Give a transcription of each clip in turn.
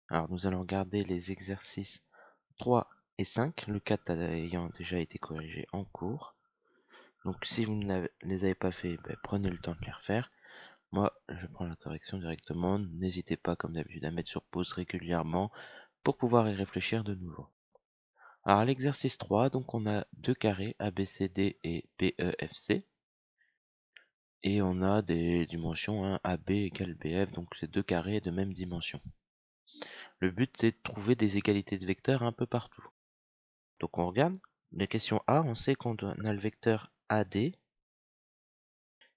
Alors nous allons regarder les exercices 3 et 5, le 4 ayant déjà été corrigé en cours. Donc si vous ne les avez pas fait, prenez le temps de les refaire. Moi, je prends la correction directement. N'hésitez pas, comme d'habitude, à mettre sur pause régulièrement pour pouvoir y réfléchir de nouveau. Alors, à l'exercice 3, donc on a deux carrés ABCD et BEFC. Et on a des dimensions, hein, AB égale BF, donc c'est deux carrés de même dimension. Le but, c'est de trouver des égalités de vecteurs un peu partout. Donc on regarde. La question A, on sait qu'on a le vecteur AD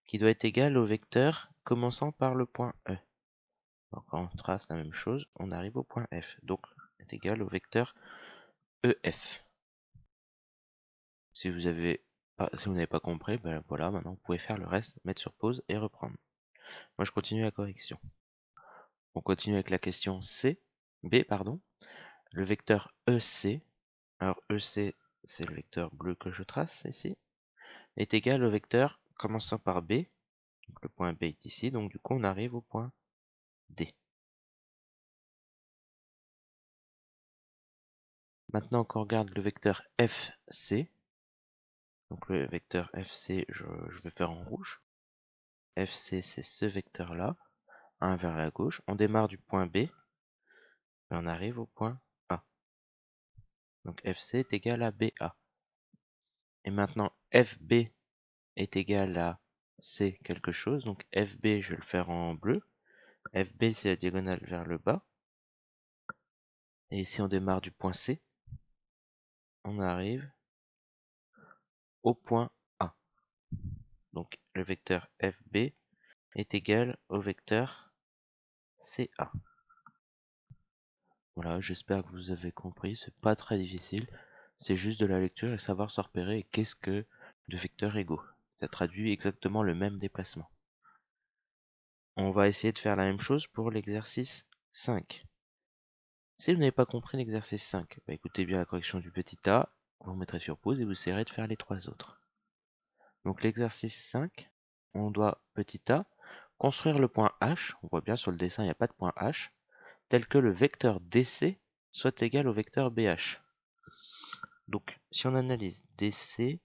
qui doit être égal au vecteur commençant par le point E. Donc quand on trace la même chose, on arrive au point F. Donc est égal au vecteur EF. Si vous n'avez pas compris, ben voilà, maintenant vous pouvez faire le reste, mettre sur pause et reprendre. Moi je continue la correction. On continue avec la question B, pardon. Le vecteur EC, alors EC c'est le vecteur bleu que je trace ici, est égal au vecteur commençant par B. Donc le point B est ici, donc du coup on arrive au point D. Maintenant qu'on regarde le vecteur FC, donc le vecteur FC je vais faire en rouge. FC c'est ce vecteur là, 1 vers la gauche. On démarre du point B et on arrive au point A. Donc FC est égal à BA. Et maintenant FB est égal à C quelque chose, donc FB je vais le faire en bleu. FB c'est la diagonale vers le bas. Et si on démarre du point C, on arrive au point A. Donc le vecteur FB est égal au vecteur CA. Voilà, j'espère que vous avez compris, c'est pas très difficile, c'est juste de la lecture et savoir se repérer et qu'est-ce que de vecteurs égaux. Ça traduit exactement le même déplacement. On va essayer de faire la même chose pour l'exercice 5. Si vous n'avez pas compris l'exercice 5, écoutez bien la correction du petit a, vous mettrez sur pause et vous essaierez de faire les trois autres. Donc l'exercice 5, on doit, petit a, construire le point H, on voit bien sur le dessin il n'y a pas de point H, tel que le vecteur DC soit égal au vecteur BH. Donc si on analyse, DC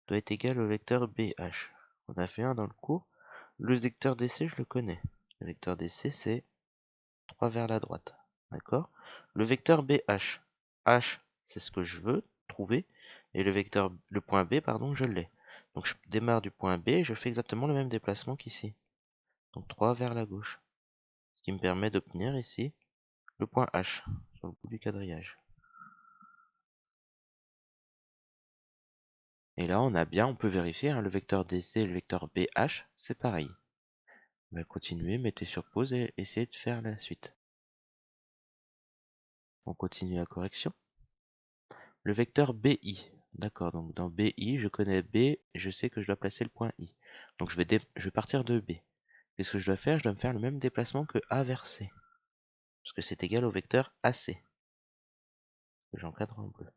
doit être égal au vecteur BH. On a fait un dans le cours. Le vecteur DC, je le connais. Le vecteur DC, c'est 3 vers la droite. D'accord? Le vecteur BH. H, c'est ce que je veux trouver. Et le point B, pardon, je l'ai. Donc je démarre du point B et je fais exactement le même déplacement qu'ici. Donc 3 vers la gauche. Ce qui me permet d'obtenir ici le point H sur le bout du quadrillage. Et là, on peut vérifier, hein, le vecteur DC et le vecteur BH, c'est pareil. Continuez, mettez sur pause et essayez de faire la suite. On continue la correction. Le vecteur BI. D'accord, donc dans BI, je connais B, et je sais que je dois placer le point I. Donc je vais partir de B. Qu'est-ce que je dois faire? Je dois me faire le même déplacement que A vers C. Parce que c'est égal au vecteur AC. Que j'encadre en bleu.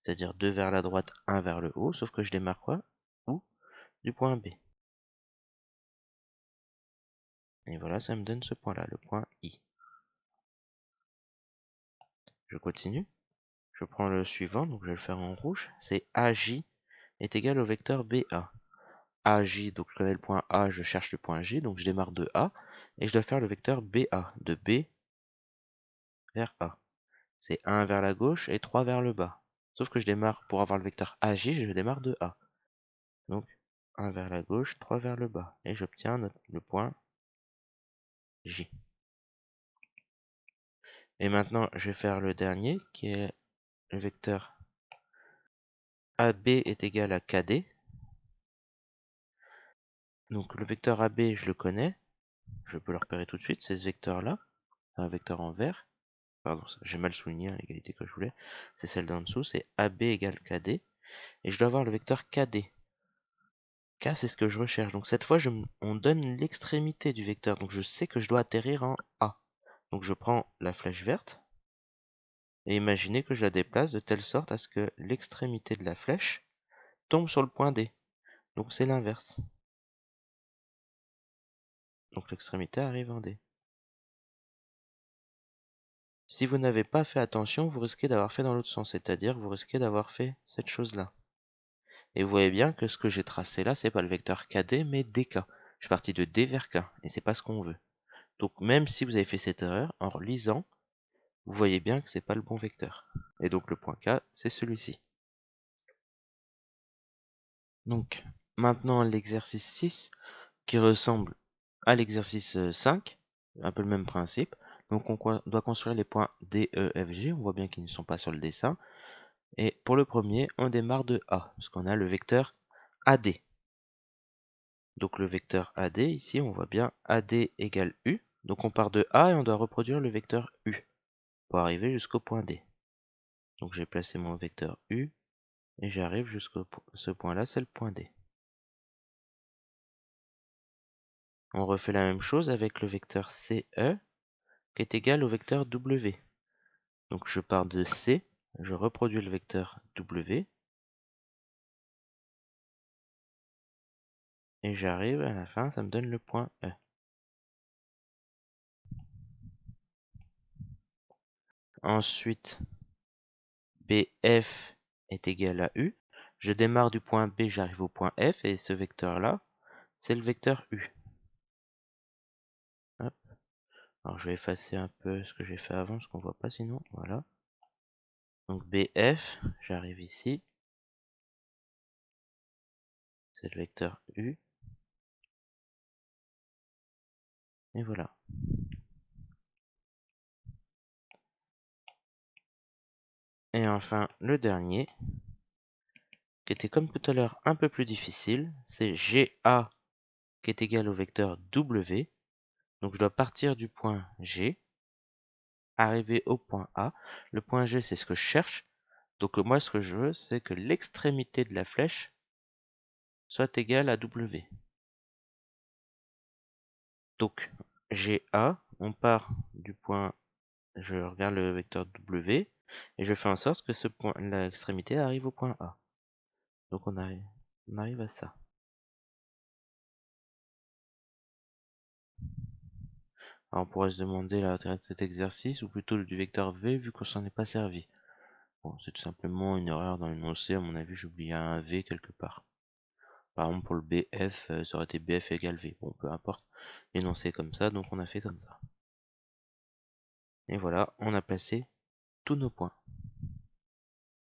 C'est-à-dire 2 vers la droite, 1 vers le haut, sauf que je démarre quoi? Où? Du point B. Et voilà, ça me donne ce point-là, le point I. Je continue. Je prends le suivant, donc je vais le faire en rouge. C'est AJ est égal au vecteur BA. AJ, donc je connais le point A, je cherche le point J, donc je démarre de A. Et je dois faire le vecteur BA, de B vers A. C'est 1 vers la gauche et 3 vers le bas. Sauf que je démarre, pour avoir le vecteur AJ, je démarre de A. Donc 1 vers la gauche, 3 vers le bas. Et j'obtiens le point J. Et maintenant, je vais faire le dernier, qui est le vecteur AB est égal à KD. Donc le vecteur AB, je le connais. Je peux le repérer tout de suite, c'est ce vecteur-là. Un vecteur en vert. Pardon, j'ai mal souligné l'égalité que je voulais. C'est celle d'en dessous, c'est AB égale KD. Et je dois avoir le vecteur KD. K, c'est ce que je recherche. Donc cette fois, on donne l'extrémité du vecteur. Donc je sais que je dois atterrir en A. Donc je prends la flèche verte. Et imaginez que je la déplace de telle sorte à ce que l'extrémité de la flèche tombe sur le point D. Donc c'est l'inverse. Donc l'extrémité arrive en D. Si vous n'avez pas fait attention, vous risquez d'avoir fait dans l'autre sens, c'est-à-dire vous risquez d'avoir fait cette chose-là. Et vous voyez bien que ce que j'ai tracé là, c'est pas le vecteur KD, mais DK. Je suis parti de D vers K, et c'est pas ce qu'on veut. Donc même si vous avez fait cette erreur, en relisant, vous voyez bien que c'est pas le bon vecteur. Et donc le point K, c'est celui-ci. Donc maintenant l'exercice 6, qui ressemble à l'exercice 5, un peu le même principe. Donc on doit construire les points D, E, F, G. On voit bien qu'ils ne sont pas sur le dessin. Et pour le premier, on démarre de A, parce qu'on a le vecteur AD. Donc le vecteur AD, ici, on voit bien AD égale U. Donc on part de A et on doit reproduire le vecteur U pour arriver jusqu'au point D. Donc j'ai placé mon vecteur U et j'arrive jusqu'à ce point-là, c'est le point D. On refait la même chose avec le vecteur CE qui est égal au vecteur W. Donc je pars de C, je reproduis le vecteur W et j'arrive à la fin, ça me donne le point E. Ensuite, BF est égal à U. Je démarre du point B, j'arrive au point F et ce vecteur-là, c'est le vecteur U. Hop. Alors je vais effacer un peu ce que j'ai fait avant, parce qu'on voit pas sinon. Voilà. Donc BF, j'arrive ici. C'est le vecteur U. Et voilà. Et enfin, le dernier, qui était comme tout à l'heure un peu plus difficile, c'est GA qui est égal au vecteur W. Donc je dois partir du point G, arriver au point A. Le point G, c'est ce que je cherche. Donc moi, ce que je veux, c'est que l'extrémité de la flèche soit égale à W. Donc GA, on part du point, je regarde le vecteur W, et je fais en sorte que ce point, l'extrémité arrive au point A. Donc on arrive à ça. Alors on pourrait se demander l'intérêt de cet exercice, ou plutôt du vecteur V, vu qu'on s'en est pas servi. Bon, c'est tout simplement une erreur dans l'énoncé, à mon avis j'ai oublié un V quelque part. Par exemple pour le BF, ça aurait été BF égale V. Bon, peu importe, l'énoncé est comme ça, donc on a fait comme ça. Et voilà, on a placé tous nos points.